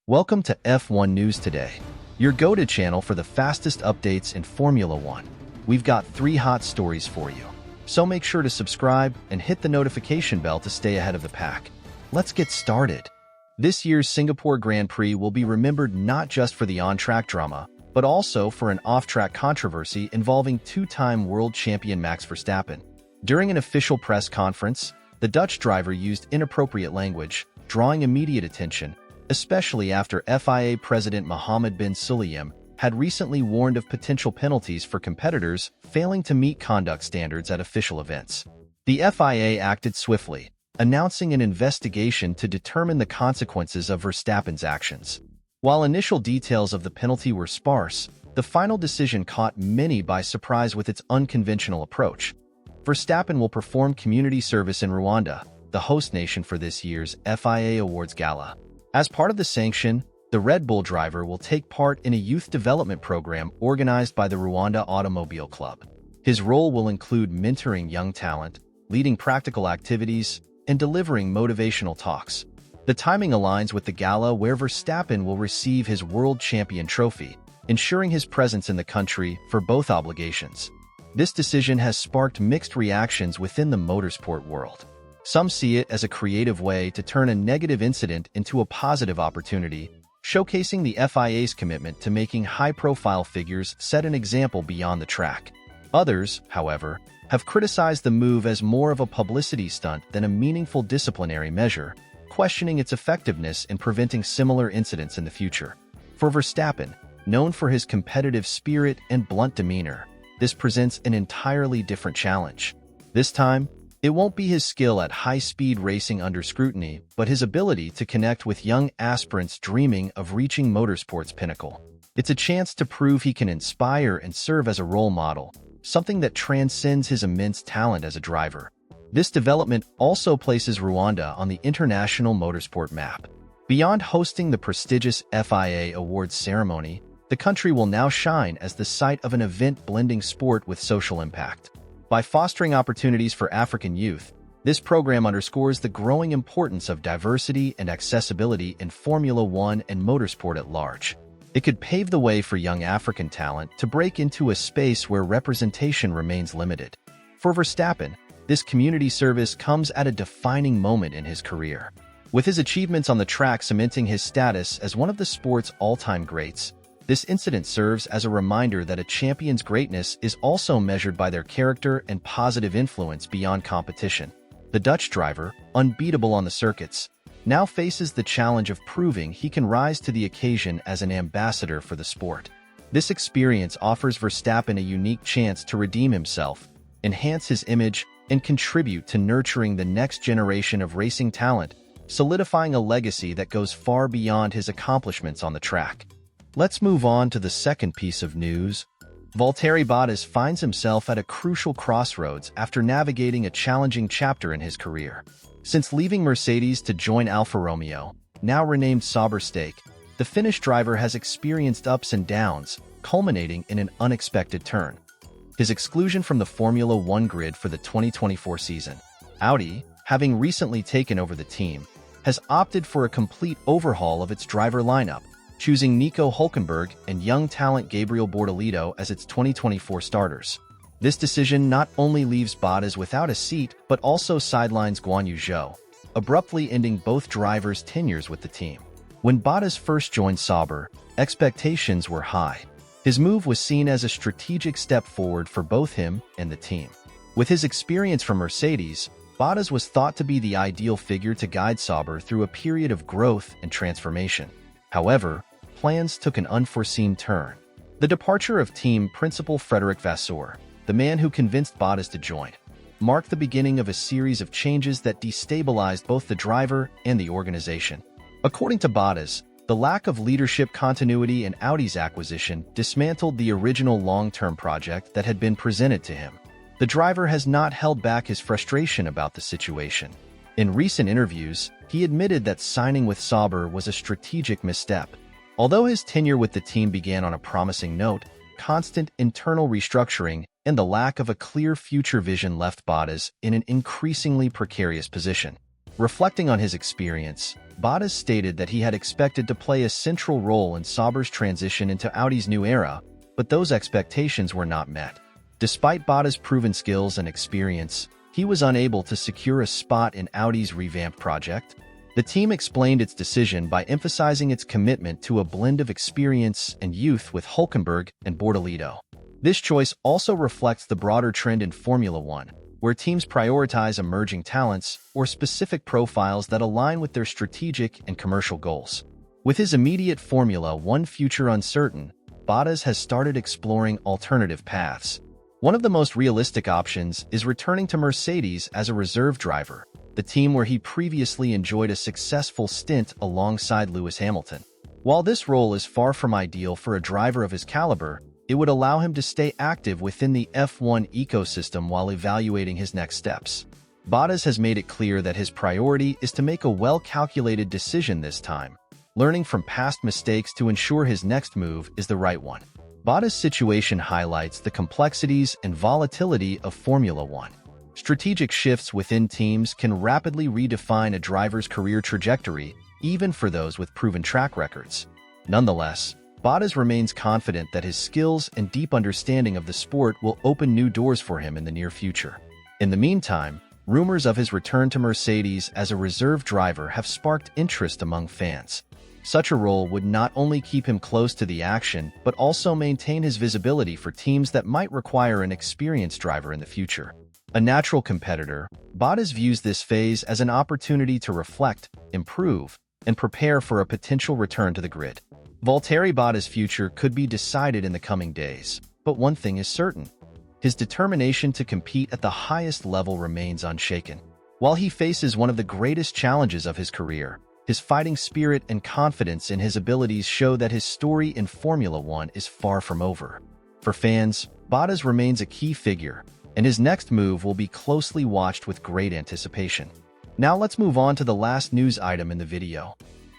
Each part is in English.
Welcome to F1 News Today, your go-to channel for the fastest updates in Formula One. We've got 3 hot stories for you, so make sure to subscribe and hit the notification bell to stay ahead of the pack. Let's get started. This year's Singapore Grand Prix will be remembered not just for the on-track drama, but also for an off-track controversy involving 2-time world champion Max Verstappen. During an official press conference, the Dutch driver used inappropriate language, drawing immediate attention, especially after FIA President Mohammed bin Sulayem had recently warned of potential penalties for competitors failing to meet conduct standards at official events. The FIA acted swiftly, announcing an investigation to determine the consequences of Verstappen's actions. While initial details of the penalty were sparse, the final decision caught many by surprise with its unconventional approach. Verstappen will perform community service in Rwanda, the host nation for this year's FIA Awards Gala. As part of the sanction, the Red Bull driver will take part in a youth development program organized by the Rwanda Automobile Club. His role will include mentoring young talent, leading practical activities, and delivering motivational talks. The timing aligns with the gala where Verstappen will receive his world champion trophy, ensuring his presence in the country for both obligations. This decision has sparked mixed reactions within the motorsport world. Some see it as a creative way to turn a negative incident into a positive opportunity, showcasing the FIA's commitment to making high-profile figures set an example beyond the track. Others, however, have criticized the move as more of a publicity stunt than a meaningful disciplinary measure, questioning its effectiveness in preventing similar incidents in the future. For Verstappen, known for his competitive spirit and blunt demeanor, this presents an entirely different challenge. This time, it won't be his skill at high-speed racing under scrutiny, but his ability to connect with young aspirants dreaming of reaching motorsport's pinnacle. It's a chance to prove he can inspire and serve as a role model, something that transcends his immense talent as a driver. This development also places Rwanda on the international motorsport map. Beyond hosting the prestigious FIA Awards ceremony, the country will now shine as the site of an event blending sport with social impact. By fostering opportunities for African youth, this program underscores the growing importance of diversity and accessibility in Formula One and motorsport at large. It could pave the way for young African talent to break into a space where representation remains limited. For Verstappen, this community service comes at a defining moment in his career. With his achievements on the track cementing his status as one of the sport's all-time greats, this incident serves as a reminder that a champion's greatness is also measured by their character and positive influence beyond competition. The Dutch driver, unbeatable on the circuits, now faces the challenge of proving he can rise to the occasion as an ambassador for the sport. This experience offers Verstappen a unique chance to redeem himself, enhance his image, and contribute to nurturing the next generation of racing talent, solidifying a legacy that goes far beyond his accomplishments on the track. Let's move on to the second piece of news. Valtteri Bottas finds himself at a crucial crossroads after navigating a challenging chapter in his career. Since leaving Mercedes to join Alfa Romeo, now renamed Sauber Stake, the Finnish driver has experienced ups and downs, culminating in an unexpected turn. His exclusion from the Formula One grid for the 2024 season. Audi, having recently taken over the team, has opted for a complete overhaul of its driver lineup, choosing Nico Hülkenberg and young talent Gabriel Bortoleto as its 2024 starters. This decision not only leaves Bottas without a seat, but also sidelines Guan Yu Zhou, abruptly ending both drivers' tenures with the team. When Bottas first joined Sauber, expectations were high. His move was seen as a strategic step forward for both him and the team. With his experience from Mercedes, Bottas was thought to be the ideal figure to guide Sauber through a period of growth and transformation. However, plans took an unforeseen turn. The departure of team principal Frederic Vasseur, the man who convinced Bottas to join, marked the beginning of a series of changes that destabilized both the driver and the organization. According to Bottas, the lack of leadership continuity in Audi's acquisition dismantled the original long-term project that had been presented to him. The driver has not held back his frustration about the situation. In recent interviews, he admitted that signing with Sauber was a strategic misstep. Although his tenure with the team began on a promising note, constant internal restructuring and the lack of a clear future vision left Bottas in an increasingly precarious position. Reflecting on his experience, Bottas stated that he had expected to play a central role in Sauber's transition into Audi's new era, but those expectations were not met. Despite Bottas' proven skills and experience, he was unable to secure a spot in Audi's revamped project. The team explained its decision by emphasizing its commitment to a blend of experience and youth with Hülkenberg and Bortoleto. This choice also reflects the broader trend in Formula One, where teams prioritize emerging talents or specific profiles that align with their strategic and commercial goals. With his immediate Formula One future uncertain, Bottas has started exploring alternative paths. One of the most realistic options is returning to Mercedes as a reserve driver, the team where he previously enjoyed a successful stint alongside Lewis Hamilton. While this role is far from ideal for a driver of his caliber, it would allow him to stay active within the F1 ecosystem while evaluating his next steps. Bottas has made it clear that his priority is to make a well-calculated decision this time, learning from past mistakes to ensure his next move is the right one. Bottas' situation highlights the complexities and volatility of Formula One. Strategic shifts within teams can rapidly redefine a driver's career trajectory, even for those with proven track records. Nonetheless, Bottas remains confident that his skills and deep understanding of the sport will open new doors for him in the near future. In the meantime, rumors of his return to Mercedes as a reserve driver have sparked interest among fans. Such a role would not only keep him close to the action, but also maintain his visibility for teams that might require an experienced driver in the future. A natural competitor, Bottas views this phase as an opportunity to reflect, improve, and prepare for a potential return to the grid. Valtteri Bottas' future could be decided in the coming days, but one thing is certain. His determination to compete at the highest level remains unshaken. While he faces one of the greatest challenges of his career, his fighting spirit and confidence in his abilities show that his story in Formula One is far from over. For fans, Bottas remains a key figure, and his next move will be closely watched with great anticipation. Now let's move on to the last news item in the video.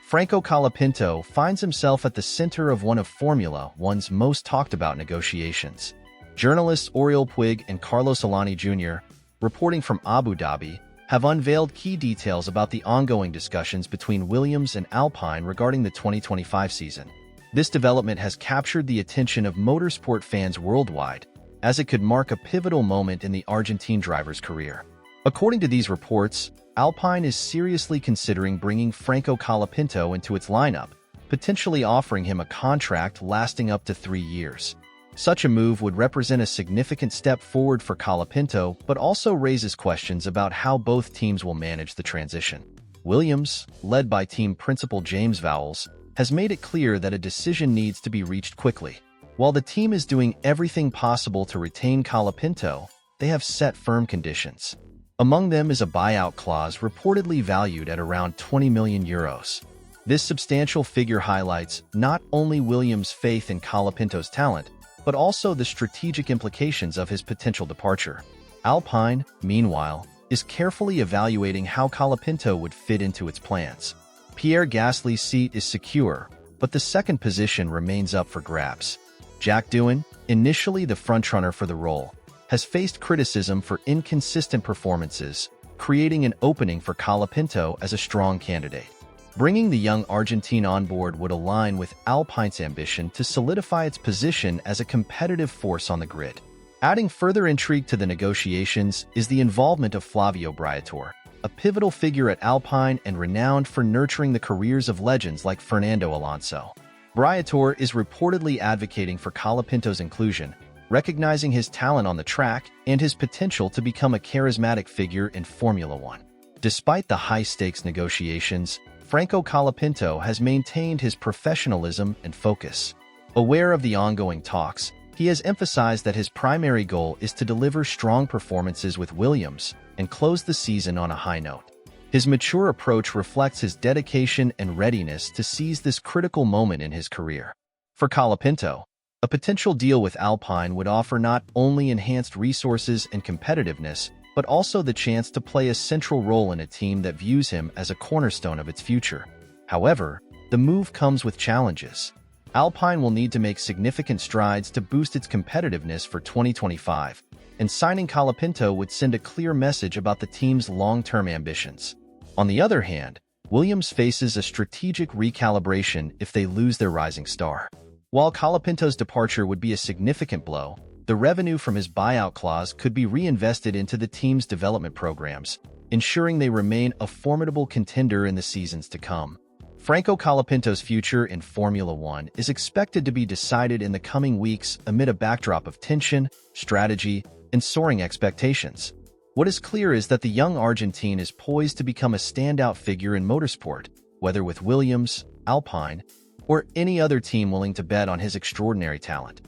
Franco Colapinto finds himself at the center of one of Formula One's most talked about negotiations. Journalists Oriol Puig and Carlos Alani Jr., reporting from Abu Dhabi, have unveiled key details about the ongoing discussions between Williams and Alpine regarding the 2025 season. This development has captured the attention of motorsport fans worldwide, as it could mark a pivotal moment in the Argentine driver's career. According to these reports, Alpine is seriously considering bringing Franco Colapinto into its lineup, potentially offering him a contract lasting up to 3 years. Such a move would represent a significant step forward for Colapinto, but also raises questions about how both teams will manage the transition. Williams, led by team principal James Vowles, has made it clear that a decision needs to be reached quickly. While the team is doing everything possible to retain Colapinto, they have set firm conditions. Among them is a buyout clause reportedly valued at around €20 million. This substantial figure highlights not only Williams' faith in Colapinto's talent, but also the strategic implications of his potential departure. Alpine, meanwhile, is carefully evaluating how Colapinto would fit into its plans. Pierre Gasly's seat is secure, but the second position remains up for grabs. Jack Doohan, initially the frontrunner for the role, has faced criticism for inconsistent performances, creating an opening for Colapinto as a strong candidate. Bringing the young Argentine on board would align with Alpine's ambition to solidify its position as a competitive force on the grid. Adding further intrigue to the negotiations is the involvement of Flavio Briatore, a pivotal figure at Alpine and renowned for nurturing the careers of legends like Fernando Alonso. Briatore is reportedly advocating for Colapinto's inclusion, recognizing his talent on the track and his potential to become a charismatic figure in Formula One. Despite the high-stakes negotiations, Franco Colapinto has maintained his professionalism and focus. Aware of the ongoing talks, he has emphasized that his primary goal is to deliver strong performances with Williams and close the season on a high note. His mature approach reflects his dedication and readiness to seize this critical moment in his career. For Colapinto, a potential deal with Alpine would offer not only enhanced resources and competitiveness, but also the chance to play a central role in a team that views him as a cornerstone of its future. However, the move comes with challenges. Alpine will need to make significant strides to boost its competitiveness for 2025, and signing Colapinto would send a clear message about the team's long-term ambitions. On the other hand, Williams faces a strategic recalibration if they lose their rising star. While Colapinto's departure would be a significant blow, the revenue from his buyout clause could be reinvested into the team's development programs, ensuring they remain a formidable contender in the seasons to come. Franco Colapinto's future in Formula One is expected to be decided in the coming weeks amid a backdrop of tension, strategy, and soaring expectations. What is clear is that the young Argentine is poised to become a standout figure in motorsport, whether with Williams, Alpine, or any other team willing to bet on his extraordinary talent.